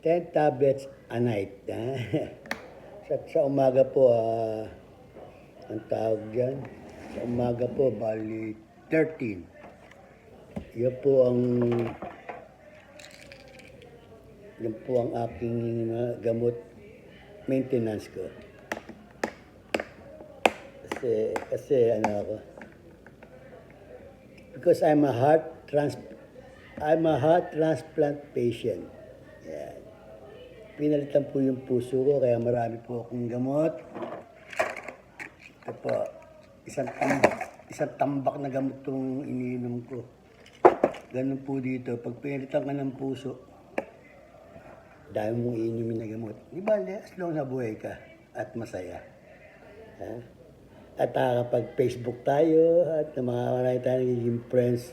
10 tablets a night. Sa umaga po, ang tawag dyan, sa umaga po, bali 13. Yan po ang aking gamot maintenance ko. Kasi ano ako, because I'm a heart transplant patient. Yan. Pinalitan po yung puso ko, kaya marami po akong gamot. Ito po, isang tambak na gamot itong iniinom ko. Ganun po dito, pag pinalitan ka ng puso, dahil mong iinumin na gamot. Di ba, as long na buhay ka at masaya. Ha? At kapag Facebook tayo at marami tayo nagiging friends,